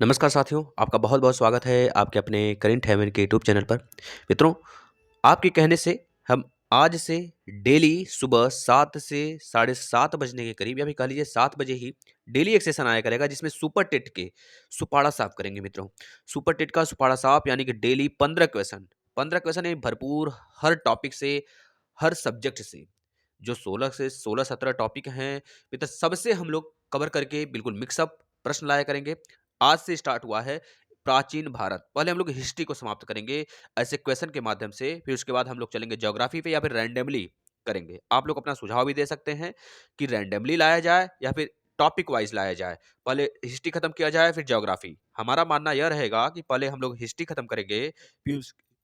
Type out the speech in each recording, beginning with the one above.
नमस्कार साथियों, आपका बहुत-बहुत स्वागत है आपके अपने करेंट हेवन के यूट्यूब चैनल पर। मित्रों, आपके कहने से हम आज से डेली सुबह 7 से साढ़े 7 बजने के करीब या फिर कह लीजिए 7 बजे ही डेली एक सेशन आया करेगा जिसमें सुपर टेट के सुपाड़ा साफ करेंगे मित्रों। सुपर टेट का सुपाड़ा साफ यानी कि डेली 15 क्वेश्चन यानी भरपूर हर टॉपिक से, हर सब्जेक्ट से। जो 16 से 16-17 टॉपिक हैं मित्र सबसे हम लोग कवर करके बिल्कुल मिक्सअप प्रश्न लाया करेंगे। आज से स्टार्ट हुआ है प्राचीन भारत। पहले हम लोग हिस्ट्री को समाप्त करेंगे ऐसे क्वेश्चन के माध्यम से, फिर उसके बाद हम लोग चलेंगे ज्योग्राफी पे या फिर रैंडमली करेंगे। आप लोग अपना सुझाव भी दे सकते हैं कि रैंडमली लाया जाए या फिर टॉपिक वाइज लाया जाए। पहले हिस्ट्री खत्म किया जाए फिर ज्योग्राफी। हमारा मानना यह रहेगा कि पहले हम लोग हिस्ट्री खत्म करेंगे, फिर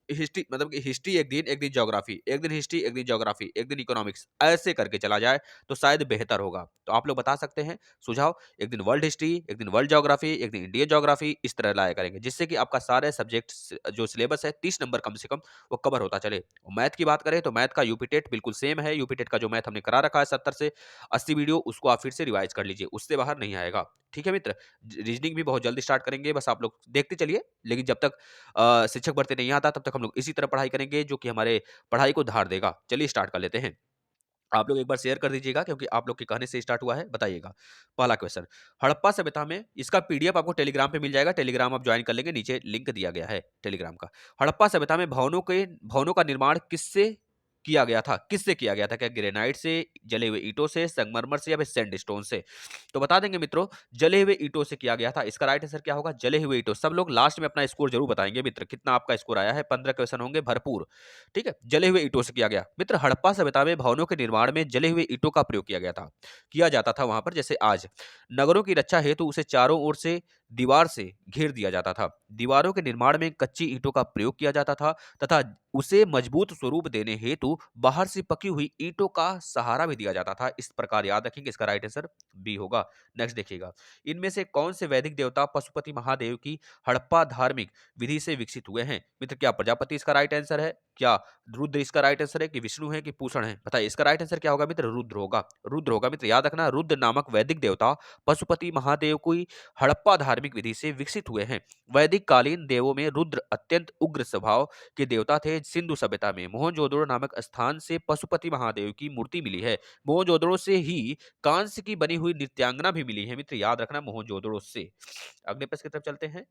हिस्ट्री मतलब कि हिस्ट्री एक दिन ज्योग्राफी, एक दिन हिस्ट्री, एक दिन ज्योग्राफी, एक दिन इकोनॉमिक्स, ऐसे करके चला जाए तो शायद बेहतर होगा। तो आप लोग बता सकते हैं सुझाव, एक दिन वर्ल्ड हिस्ट्री, एक दिन वर्ल्ड ज्योग्राफी, एक दिन इंडियन ज्योग्राफी, इस तरह लाया करेंगे जिससे कि आपका सारे सब्जेक्ट जो सिलेबस है 30 नंबर कम से कम वो कवर होता चले। मैथ की बात करें तो मैथ का यूपी टेट बिल्कुल सेम है। यूपी टेट का जो मैथ हमने करा रखा है 70 से 80 वीडियो, उसको आप फिर से रिवाइज कर लीजिए, उससे बाहर नहीं आएगा। ठीक है मित्र, रीजनिंग भी बहुत जल्दी स्टार्ट करेंगे, बस आप लोग देखते चलिए। लेकिन जब तक शिक्षक भर्ती नहीं आता तब तक हम लोग इसी तरह पढ़ाई करेंगे जो कि हमारे पढ़ाई को धार देगा। चलिए स्टार्ट कर लेते हैं। आप लोग एक बार शेयर कर दीजिएगा क्योंकि आप लोग के कहने से स्टार्ट हुआ है। बताइएगा पहला क्वेश्चन, हड़प्पा सभ्यता में, इसका पीडीएफ आपको टेलीग्राम पे मिल जाएगा। टेलीग्राम आप ज्वाइन कर लेंगे, नीचे लिंक दिया गया है टेलीग्राम का। हड़प्पा सभ्यता में भवनों का निर्माण किससे किया गया था? किससे किया गया था? क्या ग्रेनाइट से, जले हुए ईंटों से, संगमरमर से या फिर सैंडस्टोन से? तो बता देंगे मित्रों, जले हुए ईंटों से किया गया था। इसका राइट आंसर क्या होगा? जले हुए ईंटों। सब लोग लास्ट में अपना स्कोर जरूर बताएंगे मित्र, कितना आपका स्कोर आया है। 15 क्वेश्चन होंगे भरपूर। ठीक है, जले हुए ईंटों से किया गया। मित्र, हड़प्पा सभ्यता में भवनों के निर्माण में जले हुए ईंटों का प्रयोग किया गया था, किया जाता था वहां पर। जैसे आज नगरों की रक्षा हेतु उसे चारों ओर से दीवार से घेर दिया जाता था। दीवारों के निर्माण में कच्ची ईंटों का प्रयोग किया जाता था तथा उसे मजबूत स्वरूप देने हेतु बाहर से पकी हुई ईंटों का सहारा भी दिया जाता था। इस प्रकार याद रखेंगे, इसका राइट आंसर बी होगा। नेक्स्ट देखिएगा, इनमें से कौन से वैदिक देवता पशुपति महादेव की हड़प्पा धार्मिक विधि से विकसित हुए हैं? मित्र, क्या प्रजापति इसका राइट आंसर है? क्या रुद्र इसका राइट आंसर है? कि विष्णु है कि पूषण है? बताइए, इसका राइट आंसर क्या होगा मित्र? रुद्र होगा। रुद्र होगा मित्र, याद रखना। रुद्र नामक वैदिक देवता पशुपति महादेव की हड़प्पा धार्मिक विधि से विकसित हुए हैं। वैदिक कालीन देवों में रुद्र अत्यंत उग्र स्वभाव के देवता थे। सिंधु सभ्यता में मोहनजोदड़ो नामक स्थान से पशुपति महादेव की मूर्ति मिली है। मोहनजोदड़ो से ही कांस्य की बनी हुई नृत्यांगना भी मिली है मित्र, याद रखना, मोहनजोदड़ो से। अगले प्रश्न की तरफ चलते हैं।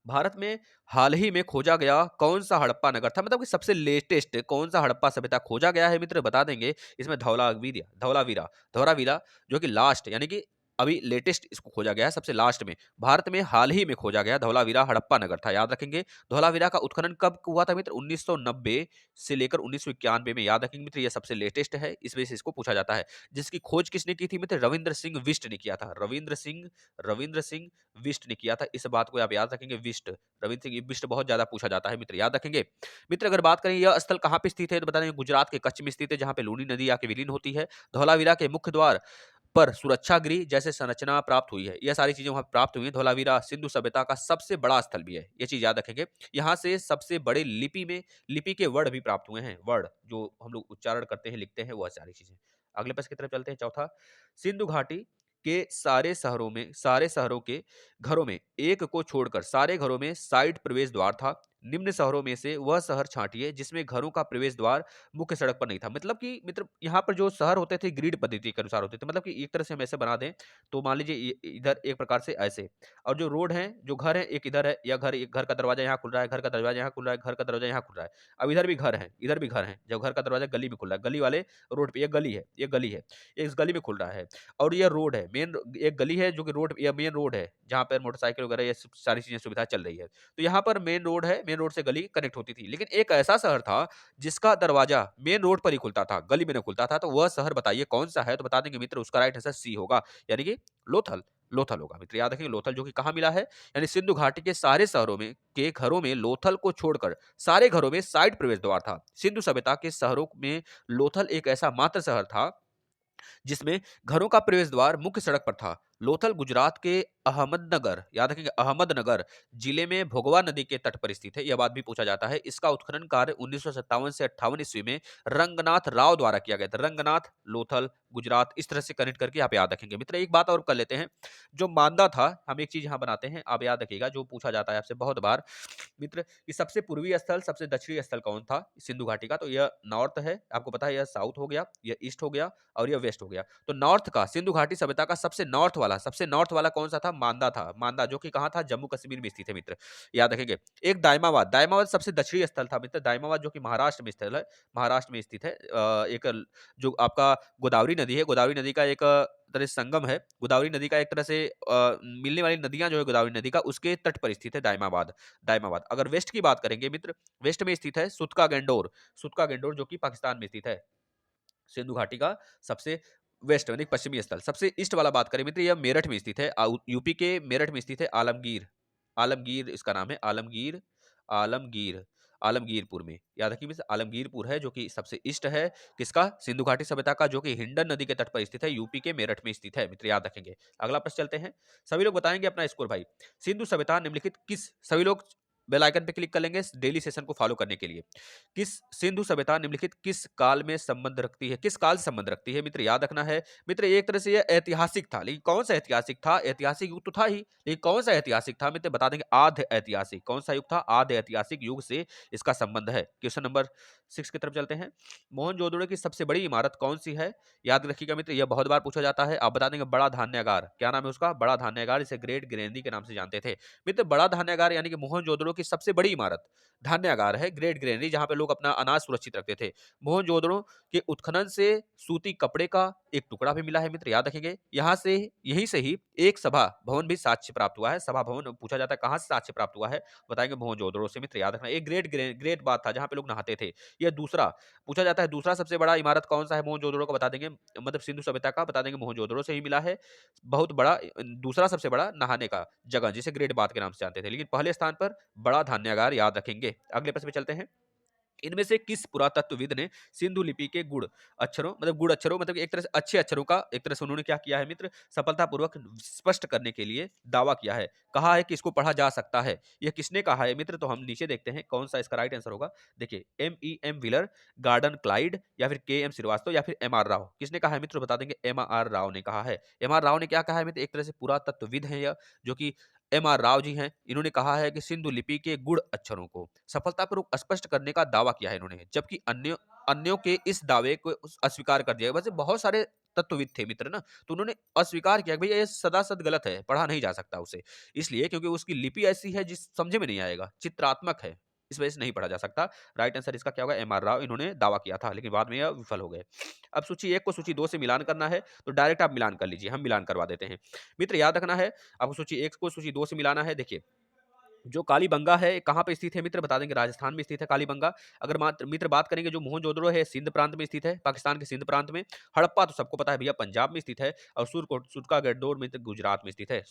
भारत में हाल ही में खोजा गया कौन सा हड़प्पा नगर था? मतलब कि सबसे लेटेस्ट कौन सा हड़प्पा सभ्यता खोजा गया है मित्र, बता देंगे। इसमें धौलावीरा जो कि लास्ट यानी कि अभी लेटेस्ट इसको खोजा गया है, सबसे लास्ट में भारत में हाल ही में खोजा गया धौलावीरा हड़प्पा नगर था, याद रखेंगे। धौलावीरा का उत्खनन कब हुआ था मित्र? 1990 से लेकर 1991 में, याद रखेंगे मित्र, यह सबसे लेटेस्ट है, इस वजह से इसको पूछा जाता है। जिसकी खोज किसने की थी मित्र? रविंद्र सिंह बिष्ट ने किया था। रविंद्र सिंह बिष्ट ने किया था। इस बात को आप याद रखेंगे, बिष्ट, रविंद्र सिंह बिष्ट बहुत ज्यादा पूछा जाता है मित्र, याद रखेंगे। मित्र, अगर बात करें यह स्थल कहाँ पे स्थित है तो बता देंगे गुजरात के कच्छ में स्थित है, जहाँ पे लूनी नदी आके विलीन होती है। धौलावीरा के मुख्य द्वार पर सुरक्षा गृह जैसे संरचना प्राप्त हुई है। यह सारी चीजें वहां प्राप्त हुई हैं। धौलावीरा सिंधु सभ्यता का सबसे बड़ा स्थल भी है, यह चीज याद रखेंगे। यहाँ से सबसे बड़े लिपि के वर्ण भी प्राप्त हुए हैं। वर्ण जो हम लोग उच्चारण करते हैं, लिखते हैं, वह सारी चीजें। अगले प्रश्न की तरफ चलते हैं। चौथा, सिंधु घाटी के सारे शहरों के घरों में एक को छोड़कर सारे घरों में साइड प्रवेश द्वार था। निम्न शहरों में से वह शहर छांटिए जिसमें घरों का प्रवेश द्वार मुख्य सड़क पर नहीं था। मतलब कि मित्र, यहाँ पर जो शहर होते थे ग्रिड पद्धति के अनुसार होते थे। मतलब कि एक तरह से हम ऐसे बना दें तो मान लीजिए इधर एक प्रकार से ऐसे, और जो रोड है, जो घर है, एक इधर है, या एक घर का दरवाजा यहाँ खुल रहा है, घर का दरवाजा यहाँ खुल रहा है, घर का दरवाजा यहाँ खुल रहा है। अब इधर भी घर है, इधर भी घर है। जब घर का दरवाजा गली में खुल रहा है, गली वाले रोड पे, ये गली है, इस गली में खुल रहा है। और ये रोड है, मेन एक गली है जो कि रोड या मेन रोड है, जहाँ पर मोटरसाइकिल वगैरह ये सारी चीजें सुविधा चल रही है। तो यहाँ पर मेन रोड है, मेन रोड से गली कनेक्ट होती थी। लेकिन एक ऐसा शहर था जिसका दरवाजा मेन रोड पर ही खुलता था, गली में नहीं खुलता था। तो वह शहर बताइए कौन सा है? तो बता देंगे मित्र, उसका राइट आंसर सी होगा, यानी कि लोथल। लोथल होगा मित्र, याद रखेंगे। लोथल जो कि कहाँ मिला है? यानी सिंधु घाटी के सारे शहरों में के घरों में लोथल को छोड़कर सारे घरों में साइड प्रवेश द्वार था। सिंधु सभ्यता के शहरों में लोथल एक ऐसा मात्र शहर था जिसमें घरों का प्रवेश द्वार मुख्य सड़क पर था। लोथल गुजरात के अहमदनगर, याद रखेंगे अहमदनगर जिले में भोगवा नदी के तट पर स्थित है। यह बात भी पूछा जाता है। इसका उत्खनन कार्य 1957 से 58 ईस्वी में रंगनाथ राव द्वारा किया गया था। रंगनाथ, लोथल, गुजरात, इस तरह से कनेक्ट करके यहाँ पे याद रखेंगे। मित्र एक बात और कर लेते हैं, जो मांदा था, हम एक चीज यहाँ बनाते हैं, आप याद रखिएगा, जो पूछा जाता है आपसे बहुत बार मित्र, कि सबसे पूर्वी स्थल, सबसे दक्षिणी स्थल कौन था सिंधु घाटी का? तो यह नॉर्थ है, आपको पता है, यह साउथ हो गया, यह ईस्ट हो गया और यह वेस्ट हो गया। तो नॉर्थ का, सिंधु घाटी सभ्यता का सबसे नॉर्थ वाला कौन सा था? मांदा था। मांदा जो कि कहाँ था? जम्मू कश्मीर में स्थित है मित्र, याद रखेंगे। एक दाइमाबाद, दाइमाबाद सबसे दक्षिणी स्थल था मित्र, दाइमाबाद जो कि महाराष्ट्र में स्थल है, महाराष्ट्र में स्थित है। एक जो आपका गोदावरी नदी है, गोदावरी नदी का एक तरह से संगम है, गोदावरी नदी का एक तरह से मिलने वाली नदियां जो है गोदावरी नदी का, उसके तट पर स्थित है दाइमाबाद। दाइमाबाद। अगर वेस्ट की बात करेंगे मित्र, वेस्ट में स्थित है सुतका गेंडोर, सुतका गेंडोर जो कि पाकिस्तान में स्थित है, सिंधु घाटी का सबसे वेस्ट यानी पश्चिमी स्थल। सबसे ईस्ट वाला बात करें मित्र, यह मेरठ में स्थित है, यूपी के मेरठ में स्थित है आलमगीर, आलमगीर इसका नाम है, आलमगीर, आलमगीर, आलमगीरपुर में, याद रखिए मित्र, आलमगीरपुर है जो कि सबसे ईस्ट है किसका? सिंधु घाटी सभ्यता का, जो कि हिंडन नदी के तट पर स्थित है, यूपी के मेरठ में स्थित है मित्र, याद रखेंगे। अगला प्रश्न चलते हैं, सभी लोग बताएंगे अपना स्कोर भाई। सिंधु सभ्यता निम्नलिखित किस, सभी लोग बेल आइकन पे क्लिक कर लेंगे डेली सेशन को फॉलो करने के लिए। किस सिंधु सभ्यता निम्नलिखित किस काल में संबंध रखती है, किस काल से संबंध रखती है मित्र, याद रखना है मित्र। एक तरह से यह ऐतिहासिक था, लेकिन कौन सा ऐतिहासिक था? ऐतिहासिक युग तो था ही, लेकिन कौन सा ऐतिहासिक था मित्र, बता देंगे आद्य ऐतिहासिक। कौन सा युग था? आद्य ऐतिहासिक युग से इसका संबंध है। क्वेश्चन नंबर 6 की तरफ चलते हैं, मोहनजोदड़ो की सबसे बड़ी इमारत कौन सी है? याद रखिएगा मित्र, यह बहुत बार पूछा जाता है। आप बता देंगे बड़ा धान्यागार, क्या नाम है उसका? बड़ा धान्यागार, इसे ग्रेट ग्रैंडी के नाम से जानते थे मित्र। बड़ा धान्यागार यानी कि मोहनजोदड़ो की सबसे बड़ी इमारत धान्यागार है, ग्रेट ग्रैंडी, जहां पे लोग अपना अनाज सुरक्षित रखते थे। मोहनजोदड़ो के उत्खनन से सूती कपड़े का एक टुकड़ा भी मिला है मित्र, याद रखेंगे। यहाँ से, यहीं से ही एक सभा भवन भी साक्ष्य प्राप्त हुआ है। सभा भवन पूछा जाता है कहाँ से साक्ष्य प्राप्त हुआ है, बताएंगे मोहनजोदड़ो से मित्र, याद रखना। एक ग्रेट बात था जहाँ पे लोग नहाते थे। यह दूसरा पूछा जाता है, दूसरा सबसे बड़ा इमारत कौन सा है मोहनजोदड़ो का, बता देंगे, मतलब सिंधु सभ्यता का, बता देंगे मोहनजोदड़ो से ही मिला है। बहुत बड़ा, दूसरा सबसे बड़ा नहाने का जगह, जिसे ग्रेट बाथ के नाम से जानते थे, लेकिन पहले स्थान पर बड़ा धान्यागार, याद रखेंगे। अगले प्रश्न पे चलते हैं, इनमें से किस पुरातत्वविद ने सिंधु लिपि के गुड़ अक्षरों मतलब एक तरह से अच्छे अक्षरों का, एक तरह से उन्होंने क्या किया है मित्र, सफलतापूर्वक स्पष्ट करने के लिए दावा किया है, कहा है कि इसको पढ़ा जा सकता है। यह किसने कहा है मित्र? तो हम नीचे देखते हैं कौन सा इसका राइट आंसर होगा। देखिए, M.E.M. व्हीलर, गार्डन क्लाइड, या फिर K.M. श्रीवास्तव, या फिर M.R. राव। किसने कहा है मित्र? बता देंगे M.R. राव ने कहा है। M.R. राव ने क्या कहा है मित्र? एक तरह से पुरातत्वविद है यह, जो कि M.R. राव जी हैं। इन्होंने कहा है कि सिंधु लिपि के गुड़ अक्षरों को सफलतापूर्वक स्पष्ट करने का दावा किया है इन्होंने, जबकि अन्यों के इस दावे को अस्वीकार कर दिया। वैसे बहुत सारे तत्वविद थे मित्र ना, तो उन्होंने अस्वीकार किया कि भैया ये सदासद गलत है, पढ़ा नहीं जा सकता उसे, इसलिए क्योंकि उसकी लिपि ऐसी है जिस समझे में नहीं आएगा, चित्रात्मक है, इस वजह से नहीं पढ़ा जा सकता। राइट आंसर इसका क्या होगा? M.R. राव, इन्होंने दावा किया था, लेकिन बाद में यह विफल हो गए। अब सूची 1 को सूची 2 से मिलान करना है, तो डायरेक्ट आप मिलान कर लीजिए, हम मिलान करवा देते हैं मित्र। याद रखना है आपको, सूची 1 को सूची 2 से मिलाना है। देखिए, जो कालीबंगा है कहाँ पे स्थित है मित्र? बता देंगे राजस्थान में स्थित है कालीबंगा। अगर मित्र बात करेंगे, जो मोहनजोदड़ो है सिंध प्रांत में स्थित है, पाकिस्तान के सिंध प्रांत में। हड़प्पा तो सबको पता है भैया, पंजाब में स्थित है। और सुरका गड्डोर मित्र गुजरात में स्थित है।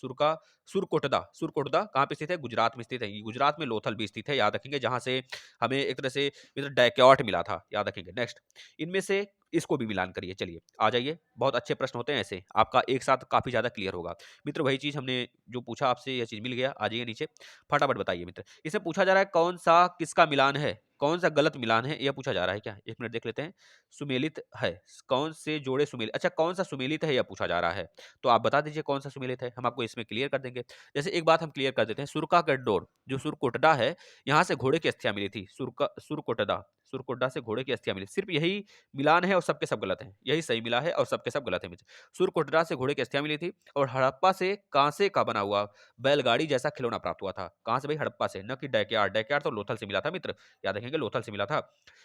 सुरकोटदा कहाँ पे स्थित है? गुजरात में स्थित है। गुजरात में लोथल भी स्थित है, याद रखेंगे, जहां से हमें एक तरह से मित्र डायक्याट मिला था, याद रखेंगे। नेक्स्ट, इनमें से इसको भी मिलान करिए। चलिए आ जाइए, बहुत अच्छे प्रश्न होते हैं ऐसे, आपका एक साथ काफी ज्यादा क्लियर होगा मित्र। वही चीज हमने जो पूछा आपसे, यह चीज मिल गया। आ जाइए नीचे, फटाफट बताइए मित्र। इसे पूछा जा रहा है कौन सा किसका मिलान है, कौन सा गलत मिलान है, यह पूछा जा रहा है क्या? एक मिनट देख लेते हैं। सुमेलित है, कौन से जोड़े सुमेलित, अच्छा कौन सा सुमेलित है यह पूछा जा रहा है, तो आप बता दीजिए कौन सा सुमेलित है, हम आपको इसमें क्लियर कर देंगे। जैसे एक बात हम क्लियर कर देते हैं, सुरका गड्डोर जो सुरकोटडा है, यहाँ से घोड़े की अस्थियां मिली थी। सुरकोटडा से घोड़े की अस्थियां मिली, सिर्फ यही मिलान है और सबके सब गलत हैं, यही सही मिला है और सबके सब गलत है मित्र। सुरकोटडा से घोड़े की अस्थियां मिली थी, और हड़प्पा से कांसे का बना हुआ बैलगाड़ी जैसा खिलौना प्राप्त हुआ था। कहां से भाई? हड़प्पा से, न कि डैकयार्ड। डैकयार्ड तो लोथल से मिला था मित्र, याद रखेंगे, लोथल से मिला था।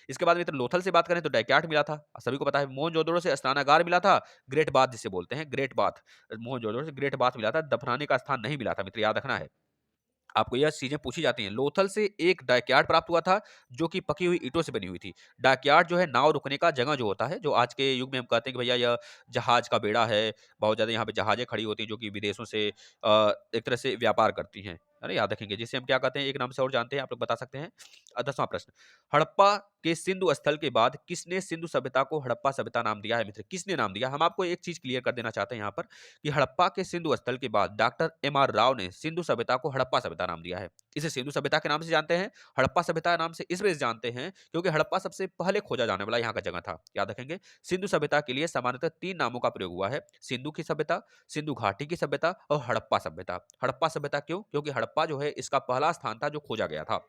इसके बाद मित्र लोथल से बात करें तो डैकयार्ड मिला था, सभी को पता है। मोहनजोदड़ो से स्नानागार मिला था, ग्रेट बाथ जिसे बोलते हैं, ग्रेट बाथ। मोहनजोदड़ो से ग्रेट बाथ मिला था, दफनाने का स्थान नहीं मिला था मित्र, याद रखना है। आपको यह चीजें पूछी जाती हैं। लोथल से एक डाकयार्ड प्राप्त हुआ था, जो कि पकी हुई ईंटों से बनी हुई थी। डाकयार्ड जो है नाव रुकने का जगह जो होता है, जो आज के युग में हम कहते हैं कि भैया यह जहाज का बेड़ा है, बहुत ज्यादा यहाँ पे जहाजें खड़ी होती हैं जो कि विदेशों से एक तरह से व्यापार करती हैं। है ना, याद रखेंगे, जिसे हम क्या कहते हैं, एक नाम से और जानते हैं, आप लोग बता सकते हैं। 10वां प्रश्न, हड़प्पा के सिंधु स्थल के बाद किसने सिंधु सभ्यता को हड़प्पा सभ्यता नाम दिया है मित्र? किसने नाम दिया? हम आपको एक चीज क्लियर कर देना चाहते हैं यहाँ पर कि हड़प्पा के सिंधु स्थल के बाद डॉक्टर एम.आर. राव ने सिंधु सभ्यता को हड़प्पा सभ्यता नाम दिया है। इसे सिंधु सभ्यता के नाम से जानते हैं, हड़प्पा सभ्यता नाम से इस वजह से जानते हैं क्योंकि हड़प्पा सबसे पहले खोजा जाने वाला यहाँ का जगह था। याद रखेंगे, सिंधु सभ्यता के लिए सामान्यतः 3 नामों का प्रयोग हुआ है, सिंधु की सभ्यता, सिंधु घाटी की सभ्यता और हड़प्पा सभ्यता। हड़प्पा सभ्यता क्यों? क्योंकि हड़प्पा जो है इसका पहला स्थान था जो खोजा गया था।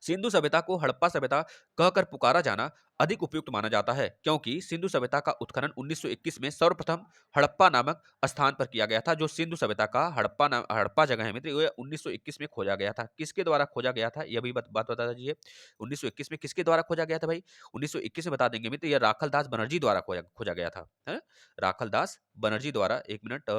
सिंधु सभ्यता को हड़प्पा सभ्यता कहकर पुकारा जाना अधिक उपयुक्त माना जाता है क्योंकि सिंधु सभ्यता का उत्खनन 1921 में सर्वप्रथम हड़प्पा नामक स्थान पर किया गया था। जो सिंधु सभ्यता का हड़प्पा जगह है मित्र, ये 1921 में खोजा गया था। किसके द्वारा खोजा गया था, यह भी बात बता दीजिए। 1921 में किसके द्वारा खोजा गया था भाई? 1921 में बता देंगे मित्र, यह राखल दास बनर्जी द्वारा खोजा खोजा गया था, है? राखल दास बनर्जी द्वारा, एक मिनट,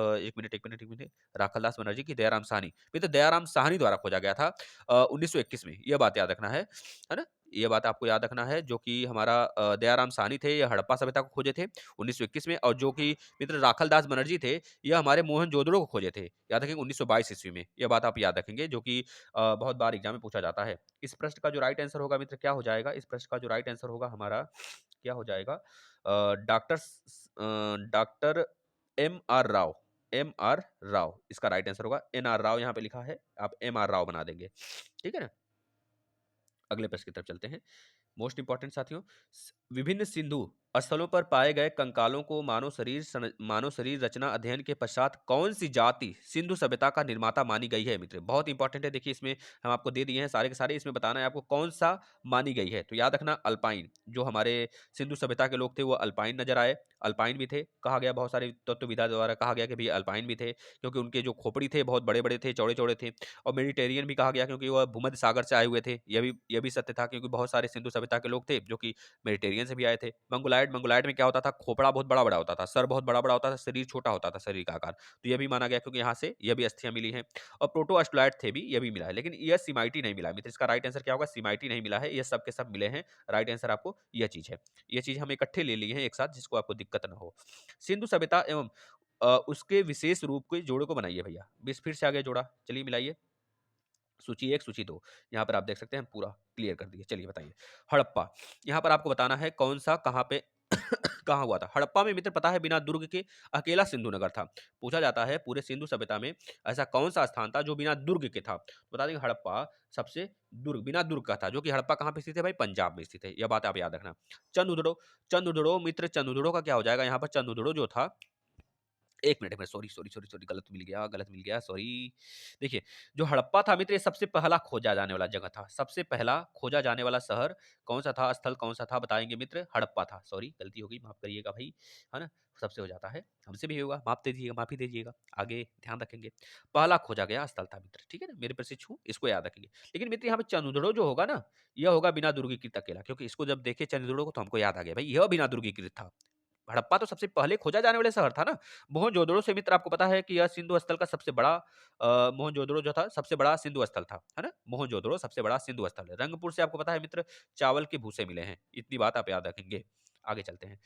राखल दास बनर्जी की दयाराम साहनी, मित्र दयाराम साहनी द्वारा खोजा गया था 1921 में। यह बात याद रखना है ना? ये बात आपको याद रखना है, जो कि हमारा दयाराम साहनी थे, ये हड़प्पा सभ्यता को खोजे थे 1921 में, और जो कि मित्र राखल दास बनर्जी थे, यह हमारे मोहनजोदड़ो को खोजे थे। याद रखेंगे 1922 ईस्वी में। यह बात आप याद रखेंगे, जो कि बहुत बार एग्जाम में पूछा जाता है। इस प्रश्न का जो राइट आंसर होगा मित्र, क्या हो जाएगा? इस प्रश्न का जो राइट आंसर होगा हमारा, क्या हो जाएगा? Doctor M R Rao, M R Rao इसका राइट आंसर होगा। एन आर राव यहाँ पे लिखा है, आप एम आर राव बना देंगे, ठीक है ना? अगले प्रश्न की तरफ चलते हैं। मोस्ट इंपॉर्टेंट साथियों, विभिन्न सिंधु स्थलों पर पाए गए कंकालों को मानव शरीर रचना अध्ययन के पश्चात कौन सी जाति सिंधु सभ्यता का निर्माता मानी गई है मित्र? बहुत इंपॉर्टेंट है, देखिए इसमें हम आपको दे दिए हैं सारे के सारे, इसमें बताना है आपको कौन सा मानी गई है। तो याद रखना, अल्पाइन, जो हमारे सिंधु सभ्यता के लोग थे वो अल्पाइन नजर आए, अल्पाइन भी थे, कहा गया बहुत सारे तत्वविदा द्वारा कहा गया कि भी अल्पाइन भी थे क्योंकि उनके जो खोपड़ी थे बहुत बड़े बड़े थे, चौड़े चौड़े थे। और मेडिटेरियन भी कहा गया क्योंकि वह भूमध्य सागर से आए हुए थे। यह भी सत्य था क्योंकि बहुत सारे सिंधु सभ्यता के लोग थे जो कि मेडिटेरियन से भी आए थे। मंगोलाइड, मंगोलाइड में क्या होता था, खोपड़ा बहुत बड़ा बड़ा होता था, सर बहुत बड़ा बड़ा होता था, शरीर छोटा होता था, शरीर का आकार। तो यह भी माना गया क्योंकि यहाँ से यह भी अस्थियां मिली हैं। और प्रोटो अस्ट्रोलाइट थे भी, यह भी मिला है, लेकिन यह सिमाइटी नहीं मिला मित्र। इसका राइट आंसर क्या होगा? सिमाइटी नहीं मिला है, यह सब के सब मिले हैं। राइट आंसर आपको यह चीज है। यह चीज हम इकट्ठे ले लिए हैं एक साथ, जिसको आपको दिक्कत ना हो। सिंधु सभ्यता एवं उसके विशेष रूप के जोड़े को बनाइए भैया। फिर से आ गया जोड़ा, चलिए मिलाइए। सूची 1, सूची 2, यहाँ पर आप देख सकते हैं, हम पूरा क्लियर कर दिए। चलिए बताइए। हड़प्पा, यहाँ पर आपको बताना है कौन सा, कहाँ पे कहाँ हुआ था। हड़प्पा में मित्र पता है बिना दुर्ग के अकेला सिंधु नगर था। पूछा जाता है पूरे सिंधु सभ्यता में ऐसा कौन सा स्थान था जो बिना दुर्ग के था? तो बता देंगे हड़प्पा सबसे बिना दुर्ग का था, जो कि हड़प्पा कहाँ पे स्थित है भाई? पंजाब में स्थित है। यह बात आप याद रखना। चंदुदड़ो, चंदुदड़ो मित्र, चंदुदड़ो का क्या हो जाएगा यहाँ पर? चंदुदड़ो जो था, एक minute, sorry sorry sorry sorry, गलत मिल गया, सॉरी। देखिए, जो हड़प्पा था मित्र, ये सबसे पहला खोजा जाने वाला जगह था। सबसे पहला खोजा जाने वाला शहर कौन सा था, स्थल कौन सा था? बताएंगे मित्र, हड़प्पा था। सॉरी, गलती हो गई, माफ करिएगा भाई, है ना? सबसे हो जाता है, हमसे भी होगा, माफ दीजिएगा, माफी दीजिएगा, आगे ध्यान रखेंगे। पहला खोजा गया स्थल था मित्र, ठीक है ना? मेरे प्रशिक्षु इसको याद रखेंगे। लेकिन मित्र यहाँ पे चंदुदड़ो जो होगा ना, यह होगा बिना दुर्गीकृत अकेला, क्योंकि इसको जब देखे चंदुदड़ो को तो हमको याद आ गया भाई, यह बिना दुर्गीकृत था। हड़प्पा तो सबसे पहले खोजा जाने वाले शहर था ना। मोहनजोदड़ो से मित्र आपको पता है कि यह सिंधु स्थल का सबसे बड़ा मोहनजोदड़ो जो था सबसे बड़ा सिंधु स्थल था, है ना? मोहनजोदड़ो सबसे बड़ा सिंधु स्थल है। रंगपुर से आपको पता है मित्र चावल के भूसे मिले हैं, इतनी बात आप याद रखेंगे। आगे चलते हैं।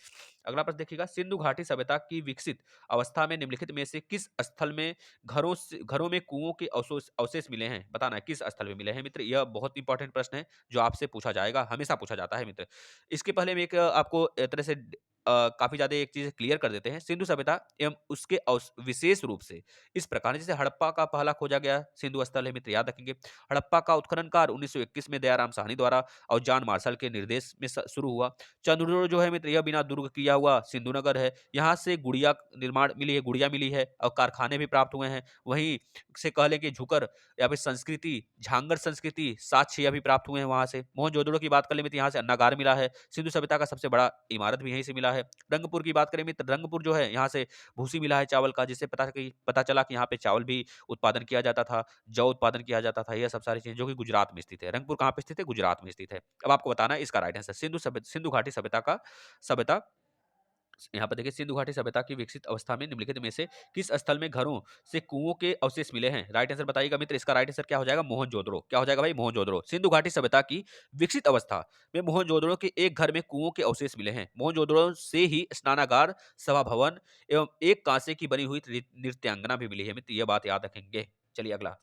अगला प्रश्न देखिएगा, सिंधु घाटी सभ्यता की विकसित अवस्था में निम्नलिखित में से किस स्थल में घरों में कुओं के अवशेष अवशेष मिले हैं? बताना है किस स्थल में मिले हैं मित्र। यह बहुत इंपॉर्टेंट प्रश्न है जो आपसे पूछा जाएगा, हमेशा पूछा जाता है मित्र। इसके पहले हम एक आपको तरह से काफ़ी ज़्यादा एक चीज़ क्लियर कर देते हैं। सिंधु सभ्यता एवं उसके विशेष रूप से इस प्रकार, जैसे हड़प्पा का पहला खोजा गया सिंधु स्थल है मित्र, याद रखेंगे। हड़प्पा का उत्खनन कार्य 1921 में दयाराम साहनी द्वारा और जॉन मार्शल के निर्देश में शुरू हुआ। चंद्रदुर्ग जो है मित्र, यह बिना दुर्ग किया हुआ सिंधु नगर है। यहाँ से गुड़िया निर्माण मिली है, गुड़िया मिली है और कारखाने भी प्राप्त हुए हैं। वहीं से कह लें कि झुकर या फिर संस्कृति, झांगर संस्कृति, साक्ष्य भी प्राप्त हुए हैं वहां से। मोहनजोदड़ो की बात कर ले मित्र, यहाँ से अन्नागार मिला है। सिंधु सभ्यता का सबसे बड़ा इमारत भी यहीं से मिला है। रंगपुर की बात करें मित्र, रंगपुर जो है यहाँ से भूसी मिला है चावल का, जिससे पता चला कि यहाँ पे चावल भी उत्पादन किया जाता था, जौ उत्पादन किया जाता था। यह सब सारी चीजें जो कि गुजरात में स्थित है। रंगपुर कहाँ पे स्थित है? गुजरात में स्थित है। अब आपको बताना है इसका राइट आंसर। सिंधु घाटी सभ्यता, यहाँ पर देखिए, सिंधु घाटी सभ्यता की विकसित अवस्था में निम्नलिखित में से किस स्थल में घरों से कुओं के अवशेष मिले हैं? राइट आंसर बताइएगा मित्र। इसका राइट आंसर क्या हो जाएगा? मोहनजोदड़ो। क्या हो जाएगा भाई? मोहनजोदड़ो। सिंधु घाटी सभ्यता की विकसित अवस्था में मोहनजोदड़ो के एक घर में कुओं के अवशेष मिले हैं। मोहनजोदड़ो से ही स्नानागार, सभा भवन एवं एक कांसे की बनी हुई नृत्यांगना भी मिली है मित्र, यह बात याद रखेंगे। चलिए अगला।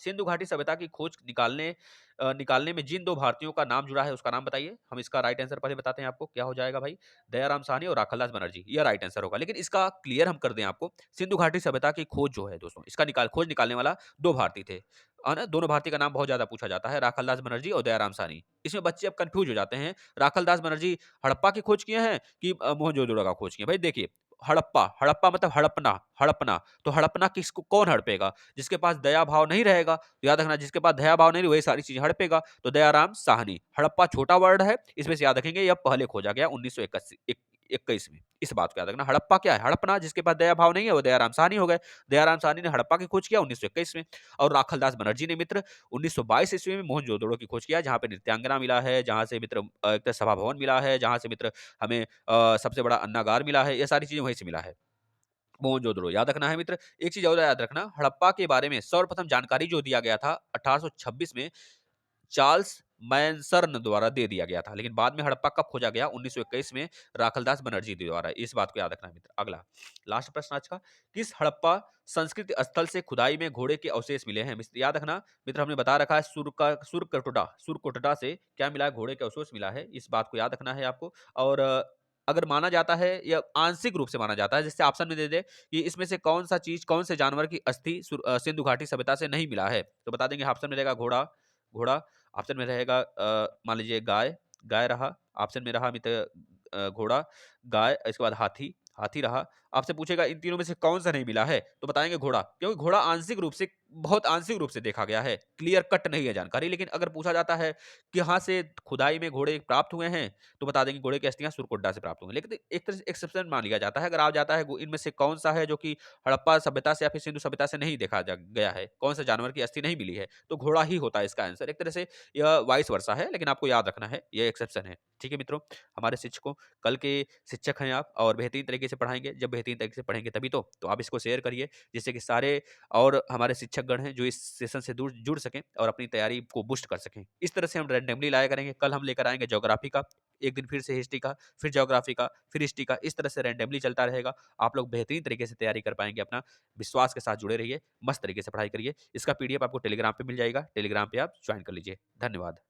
सिंधु घाटी सभ्यता की खोज निकालने में जिन 2 भारतीयों का नाम जुड़ा है उसका नाम बताइए। हम इसका राइट आंसर पहले बताते हैं आपको, क्या हो जाएगा भाई? दयाराम साहनी और राखालदास बनर्जी, यह राइट आंसर होगा। लेकिन इसका क्लियर हम कर दें आपको, सिंधु घाटी सभ्यता की खोज जो है दोस्तों, इसका खोज निकालने वाला 2 भारतीय थे। है ना? दोनों भारतीय का नाम बहुत ज़्यादा पूछा जाता है, राखालदास बनर्जी और दयाराम साहनी। इसमें बच्चे अब कन्फ्यूज़ हो जाते हैं, राखालदास बनर्जी हड़प्पा की खोज किए हैं कि मोहनजोदड़ो का खोज किए हैं? भाई देखिए, हड़प्पा, हड़प्पा मतलब हड़पना, हड़पना, तो हड़पना किसको कौन हड़पेगा? जिसके पास दया भाव नहीं रहेगा, तो याद रखना जिसके पास दया भाव नहीं वही सारी चीज़ें हड़पेगा, तो दयाराम साहनी। हड़प्पा छोटा वर्ड है, इसमें से याद रखेंगे यह पहले खोजा गया 1921 में। इस बात को याद रखना, हड़प्पा क्या है? हड़पना, जिसके पास दया भाव नहीं है वो दयाराम साहनी हो गए। दयाराम साहनी ने हड़प्पा की खोज किया 1921 में, और राखालदास बनर्जी ने मित्र 1922 ईस्वी में मोहनजोदड़ो की खोज किया, जहाँ पे नृत्यांगना मिला है, जहाँ से मित्र एक तो सभा भवन मिला है, जहाँ से मित्र हमें सबसे बड़ा अन्नागार मिला है, ये सारी चीज़ें वहीं से मिला है। मोहनजोदड़ो याद रखना है मित्र। एक चीज़ और याद रखना, हड़प्पा के बारे में सर्वप्रथम जानकारी जो दिया गया था 1826 में चार्ल्स मैनसर्न द्वारा दे दिया गया था, लेकिन बाद में हड़प्पा कब खोजा गया? 1921 में राखालदास बनर्जी द्वारा। इस बात को याद रखना है मित्र। अगला लास्ट प्रश्न आज का, किस हड़प्पा संस्कृति स्थल से खुदाई में घोड़े के अवशेष मिले हैं? मित्र याद रखना, मित्र हमने बता रखा है सुरकोटड़ा से क्या मिला है? घोड़े के अवशेष मिला है। इस बात को याद रखना है आपको। और अगर माना जाता है या आंशिक रूप से माना जाता है, जिससे ऑप्शन में दे दे कि इसमें से कौन सा चीज, कौन से जानवर की अस्थि सिंधु घाटी सभ्यता से नहीं मिला है, तो बता देंगे ऑप्शन में रहेगा घोड़ा, घोड़ा ऑप्शन में रहेगा मान लीजिए गाय, गाय रहा ऑप्शन में, रहा मित्र घोड़ा, गाय, इसके बाद हाथी, हाथी रहा। आपसे पूछेगा इन तीनों में से कौन सा नहीं मिला है, तो बताएंगे घोड़ा, क्योंकि घोड़ा आंशिक रूप से, बहुत आंशिक रूप से देखा गया है, क्लियर कट नहीं है जानकारी। लेकिन अगर पूछा जाता है कि कहाँ से खुदाई में घोड़े प्राप्त हुए हैं, तो बता देंगे घोड़े की अस्थियां सुरकोट्डा से प्राप्त हुए हैं। लेकिन एक तरह से एक्सेप्शन मान लिया जाता है, अगर आ जाता है इनमें से कौन सा है जो कि हड़प्पा सभ्यता से या फिर सिंधु सभ्यता से नहीं देखा गया है, कौन सा जानवर की अस्थि नहीं मिली है, तो घोड़ा ही होता है इसका आंसर। एक तरह से यह वाइस वर्सा है, लेकिन आपको याद रखना है ये एक्सेप्शन है। ठीक है मित्रों, हमारे शिक्षकों, कल के शिक्षक हैं आप और बेहतरीन तरीके से पढ़ाएंगे। जब बेहतरीन तरीके से पढ़ेंगे तभी तो आप इसको शेयर करिए, जिससे कि सारे और हमारे शिक्षकगण हैं जो इस सेशन से दूर जुड़ सकें और अपनी तैयारी को बूस्ट कर सकें। इस तरह से हम रैंडमली लाया करेंगे। कल हम लेकर आएंगे ज्योग्राफी का, एक दिन फिर से हिस्ट्री का, फिर ज्योग्राफी का, फिर हिस्ट्री का, इस तरह से रैंडमली चलता रहेगा। आप लोग बेहतरीन तरीके से तैयारी कर पाएंगे। अपना विश्वास के साथ जुड़े रहिए, मस्त तरीके से पढ़ाई करिए। इसका पीडीएफ आपको टेलीग्राम पे मिल जाएगा, टेलीग्राम पे आप ज्वाइन कर लीजिए। धन्यवाद।